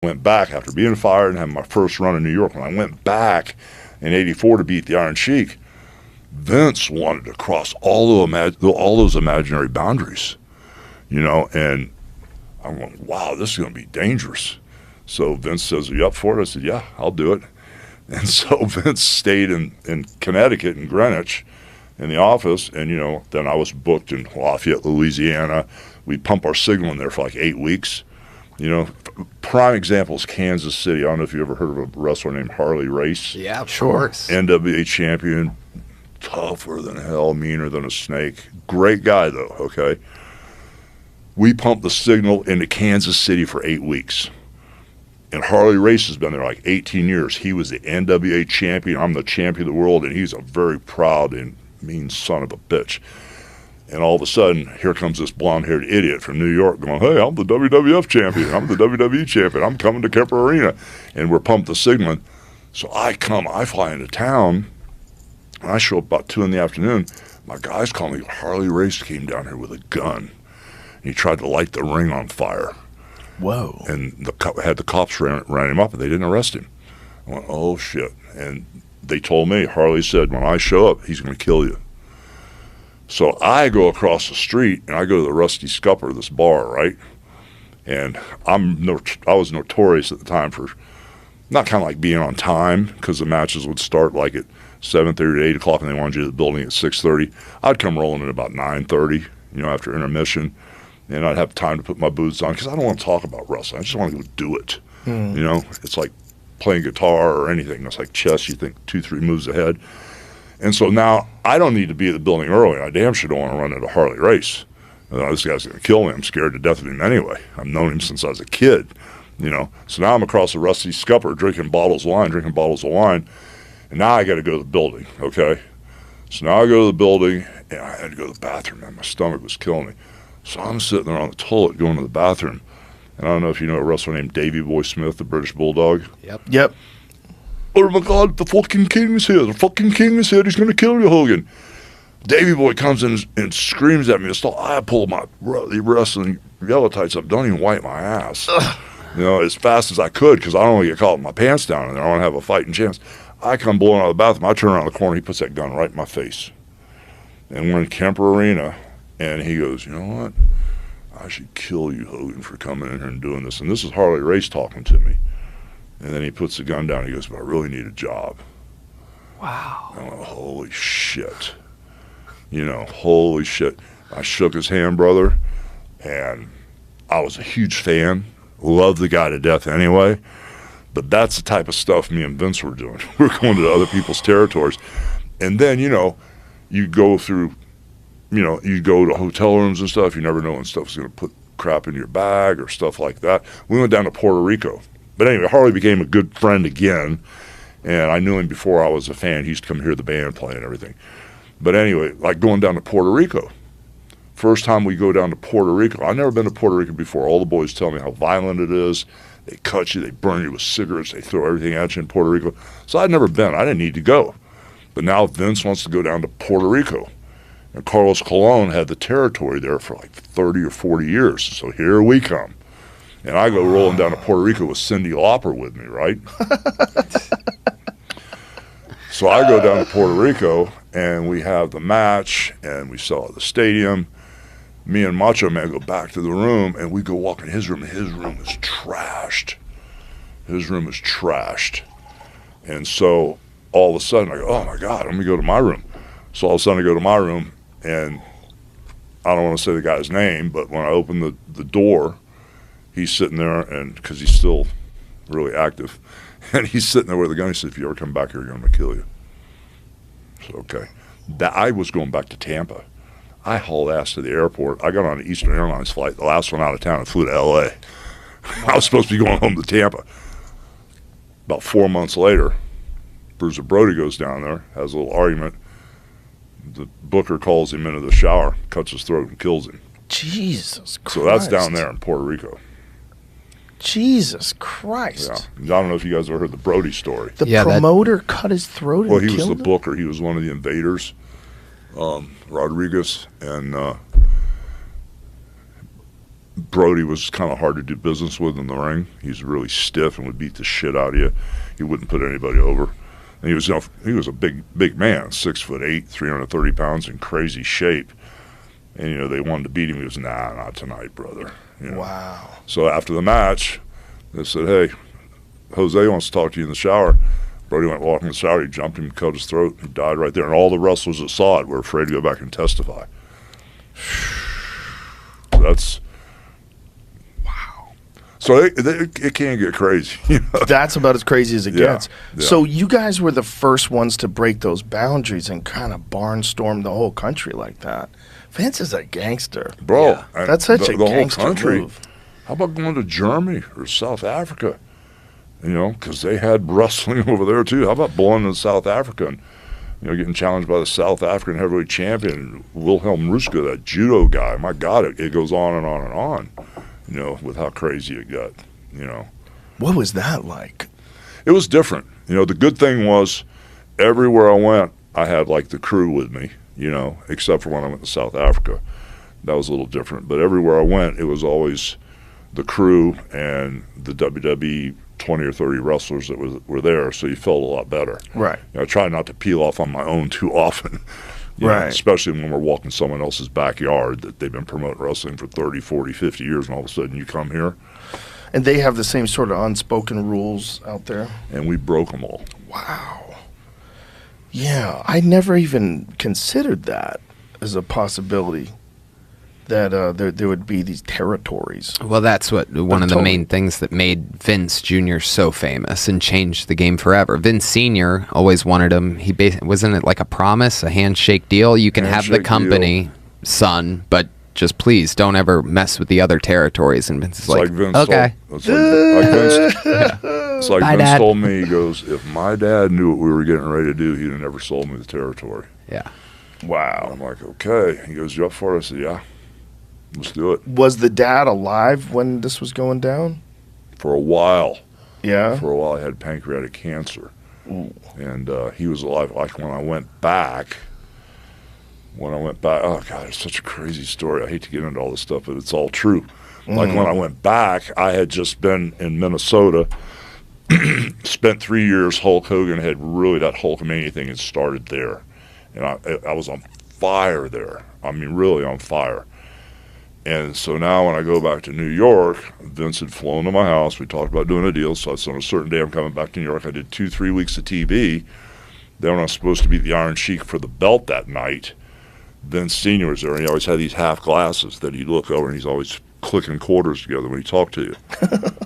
Went back after being fired and having my first run in New York. When I went back in '84 to beat the Iron Sheik, Vince wanted to cross all those imaginary boundaries, and I'm going, wow, this is going to be dangerous. So Vince says, are you up for it? I said, yeah, I'll do it. And so Vince stayed in Connecticut, in Greenwich, in the office, and, then I was booked in Lafayette, Louisiana. We pump our signal in there for like 8 weeks. Prime example is Kansas City. I don't know if you ever heard of a wrestler named Harley Race. Yeah, of course. NWA champion, tougher than hell, meaner than a snake. Great guy, though, okay? We pumped the signal into Kansas City for 8 weeks. And Harley Race has been there like 18 years. He was the NWA champion. I'm the champion of the world, and he's a very proud and mean son of a bitch. And all of a sudden, here comes this blonde-haired idiot from New York going, hey, I'm the WWF champion. I'm the WWE champion. I'm coming to Kemper Arena. And we're pumped the signaling. So I fly into town, and I show up about 2 in the afternoon. My guys call me, Harley Race came down here with a gun. And he tried to light the ring on fire. Whoa. And had the cops ran him up, and they didn't arrest him. I went, oh, shit. And they told me, Harley said, when I show up, he's going to kill you. So I go across the street, and I go to the Rusty Scupper, this bar, right? And I was notorious at the time for not kind of like being on time, because the matches would start like at 7:30 to 8 o'clock, and they wanted you at the building at 6:30. I'd come rolling at about 9:30, after intermission, and I'd have time to put my boots on, because I don't want to talk about wrestling. I just want to go do it. It's like playing guitar or anything. It's like chess. You think 2-3 moves ahead. And so now I don't need to be at the building early. I damn sure don't want to run into Harley Race. This guy's going to kill me. I'm scared to death of him anyway. I've known him since I was a kid, So now I'm across the Rusty Scupper drinking bottles of wine. And now I got to go to the building, okay? So now I go to the building, and I had to go to the bathroom, man. My stomach was killing me. So I'm sitting there on the toilet going to the bathroom. And I don't know if you know a wrestler named Davey Boy Smith, the British Bulldog. Yep. Oh my God, the fucking king is here. The fucking king is here. He's going to kill you, Hogan. Davey Boy comes in and screams at me. I pull my wrestling yellow tights up. Don't even wipe my ass. As fast as I could, because I don't want to get caught with my pants down in there. I want to have a fighting chance. I come blowing out of the bathroom. I turn around the corner. He puts that gun right in my face. And we're in Kemper Arena. And he goes, you know what? I should kill you, Hogan, for coming in here and doing this. And this is Harley Race talking to me. And then he puts the gun down. He goes, but I really need a job. Wow. I went, holy shit. Holy shit. I shook his hand, brother. And I was a huge fan. Loved the guy to death anyway. But that's the type of stuff me and Vince were doing. We're going to other people's territories. And then, you go through, you go to hotel rooms and stuff. You never know when stuff's going to put crap in your bag or stuff like that. We went down to Puerto Rico. But anyway, Harley became a good friend again, and I knew him before I was a fan. He used to come hear the band play and everything. But anyway, like going down to Puerto Rico. First time we go down to Puerto Rico. I've never been to Puerto Rico before. All the boys tell me how violent it is. They cut you. They burn you with cigarettes. They throw everything at you in Puerto Rico. So I'd never been. I didn't need to go. But now Vince wants to go down to Puerto Rico. And Carlos Colon had the territory there for like 30 or 40 years. So here we come. And I go rolling down to Puerto Rico with Cyndi Lauper with me, right? So I go down to Puerto Rico, and we have the match, and we sell at the stadium. Me and Macho Man go back to the room, and we go walk in his room, and his room is trashed. And so all of a sudden, I go, oh, my God, let me go to my room. So all of a sudden, I go to my room, and I don't want to say the guy's name, but when I open the door, he's sitting there, and because he's still really active, and he's sitting there with a gun. He said, if you ever come back here, I'm going to kill you. So, okay. I was going back to Tampa. I hauled ass to the airport. I got on an Eastern Airlines flight, the last one out of town, and flew to L.A. I was supposed to be going home to Tampa. About 4 months later, Bruiser Brody goes down there, has a little argument. The booker calls him into the shower, cuts his throat, and kills him. Jesus Christ. So that's down there in Puerto Rico. Jesus Christ. Yeah. I don't know if you guys ever heard the Brody story. The promoter cut his throat and killed him? Well, he was the booker. He was one of the invaders, Rodriguez. And Brody was kind of hard to do business with in the ring. He's really stiff and would beat the shit out of you. He wouldn't put anybody over. And he was a big man, 6'8", 330 pounds, in crazy shape. And they wanted to beat him. He was, nah, not tonight, brother. Wow. So after the match, they said, hey, Jose wants to talk to you in the shower. Brody went walking in the shower. He jumped him, cut his throat. He died right there. And all the wrestlers that saw it were afraid to go back and testify. That's wow. So it can get crazy. That's about as crazy as it gets. Yeah. So you guys were the first ones to break those boundaries and kind of barnstorm the whole country like that. Vince is a gangster, bro. Yeah. That's such a gangster whole country move. How about going to Germany or South Africa? Because they had wrestling over there too. How about blowing in South Africa and getting challenged by the South African heavyweight champion Wilhelm Ruska, that judo guy? My God, it goes on and on and on. With how crazy it got. What was that like? It was different. The good thing was everywhere I went, I had like the crew with me. Except for when I went to South Africa. That was a little different. But everywhere I went, it was always the crew and the WWE 20 or 30 wrestlers that were there, so you felt a lot better. Right. I try not to peel off on my own too often. Right. Especially when we're walking someone else's backyard that they've been promoting wrestling for 30, 40, 50 years, and all of a sudden you come here. And they have the same sort of unspoken rules out there? And we broke them all. Wow. Yeah, I never even considered that as a possibility, that there would be these territories. Well, that's one of the main things that made Vince Jr. so famous and changed the game forever. Vince Sr. always wanted him. Wasn't it like a promise, a handshake deal? You can have the company, son, but just please don't ever mess with the other territories. And Vince is like Vince okay. It's like Bye, Vince Dad. told me, he goes, if my dad knew what we were getting ready to do, he'd have never sold me the territory. Yeah. Wow. I'm like, okay. He goes, you up for it? I said, yeah, let's do it. Was the dad alive when this was going down? For a while. Yeah? For a while, I had pancreatic cancer. Ooh. And he was alive. Like when I went back, oh, God, it's such a crazy story. I hate to get into all this stuff, but it's all true. Like when I went back, I had just been in Minnesota, spent 3 years. Hulk Hogan had really, that Hulkamania thing had started there. And I was on fire there. I mean, really on fire. And so now when I go back to New York, Vince had flown to my house. We talked about doing a deal. So on a certain day, I'm coming back to New York. I did 2-3 weeks of TV. Then when I was supposed to be the Iron Sheik for the belt that night, Vince Sr. was there. And he always had these half glasses that he'd look over, and he's always clicking quarters together when he talked to you.